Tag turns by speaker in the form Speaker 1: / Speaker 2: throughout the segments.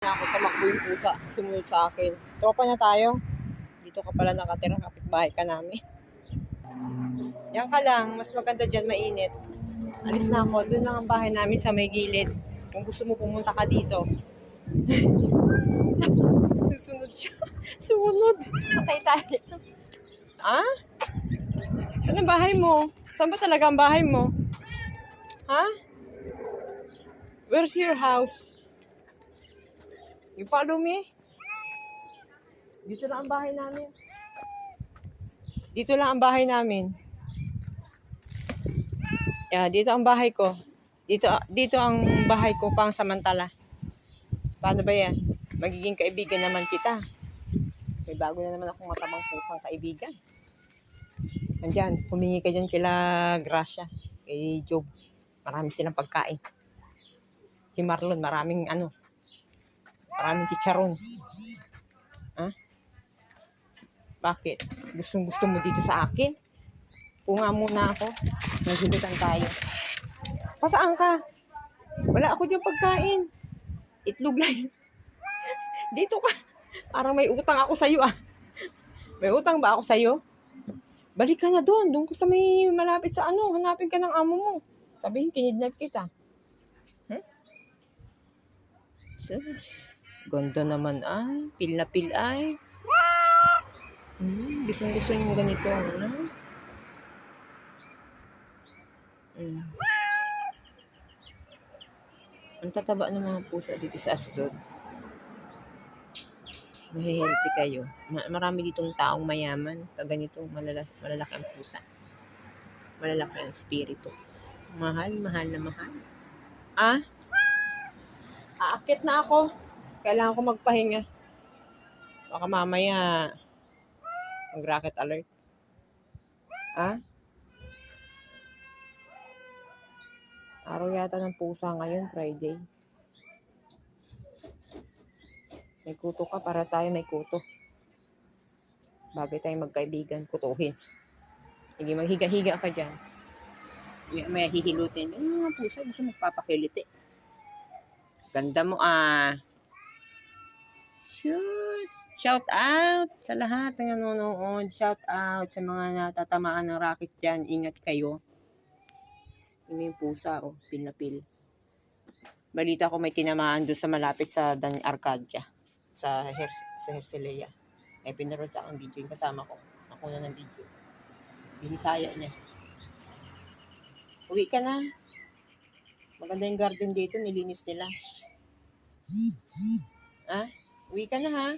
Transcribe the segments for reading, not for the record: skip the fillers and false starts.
Speaker 1: Ako tumakbo yung pusa, sumunod sa akin. Tropa na tayo. Dito ka pala nakatira, kapitbahay ka namin. Yan ka lang, mas maganda dyan, mainit. Alis na ako, doon lang ang bahay namin sa may gilid. Kung gusto mo pumunta ka dito. Susunod siya. Sumunod. Patay tayo. Ha? Saan ang bahay mo? Saan ba talaga ang bahay mo? Ha? Where's your house? You follow me? Dito lang ang bahay namin. Dito lang ang bahay namin. Yeah, dito ang bahay ko. Dito ang bahay ko pang samantala. Paano ba yan? Magiging kaibigan naman kita. May bago na naman akong matabang pusang kaibigan. Andyan, humingi ka dyan kila Gracia, kay Job. Marami silang pagkain. Si Marlon, maraming chicharon. Ha? Bakit? Gusto mo dito sa akin? Punga muna ako. Naghilitan tayo. Pasaan ka? Wala ako dyan pagkain. Itlog lang. Dito ka. Parang may utang ako sa'yo ah. May utang ba ako sa'yo? Balik ka na doon. Doon ko sa may malapit sa hanapin ka ng amo mo. Sabihin, kinidnap kita. Sus. Ganda naman ay. Pil na pil ay. Gusto niyo ganito. Ano? Ang tataba ng mga pusa dito sa Asdod. Mahihealthy kayo. Marami ditong taong mayaman. Kaganito, malalaki ang pusa. Malalaki ang spirito. Mahal na mahal. Ah? Aakit na ako. Kailangan ko magpahinga. Baka mamaya mag-rocket alert. Ah? Araw yata ng pusa ngayon, Friday. May kuto ka para tayo may kuto. Bagay tayo magkaibigan, kutuhin. Sige, maghiga-higa ka dyan. May hihilutin. Yung mga pusa, gusto magpapakilit eh. Ganda mo ah. Shush! Shout out sa lahat ng nanonood. Shout out sa mga natatamaan ng racket dyan. Ingat kayo. Yung pusa, pil na pil. Balita ko may tinamaan doon sa malapit sa Dan Arcadia. Sa Hercelea. May pinaroon sa aking video yung kasama ko. Ako na ng video. Binisaya niya. Uwi ka na. Maganda yung garden dito. Nilinis nila. Ah? Uwi ka na ha.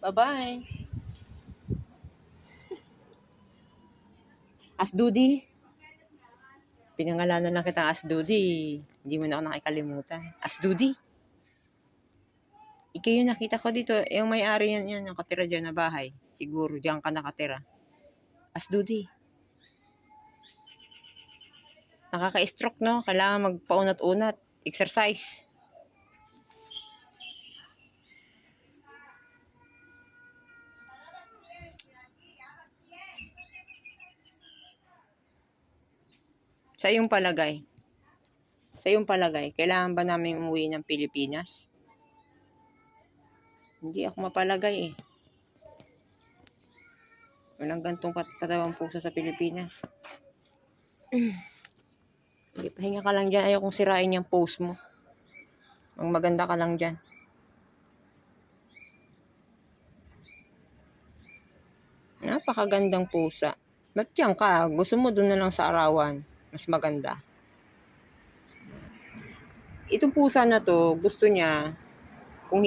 Speaker 1: Bye-bye. Asdudi. Pinangalanan lang kita Asdudi. Hindi mo na ako nakikalimutan. Asdudi. Ikaw yung nakita ko dito. Yung may-ari yan nakatira dyan na bahay. Siguro dyan ka nakatira. Asdudi. Nakaka-stroke no? Kailangan magpaunat-unat. Exercise. Sa iyong palagay, kailangan ba namin umuwi ng Pilipinas? Hindi ako mapalagay eh. Walang gantong katatawang pusa sa Pilipinas. Hindi, pahinga ka lang dyan. Ayaw kong sirain yung post mo. Ang maganda ka lang dyan. Napakagandang pusa. Ba't yan ka? Gusto mo doon na lang sa arawan. Mas maganda. Itong pusa na to, gusto niya, kung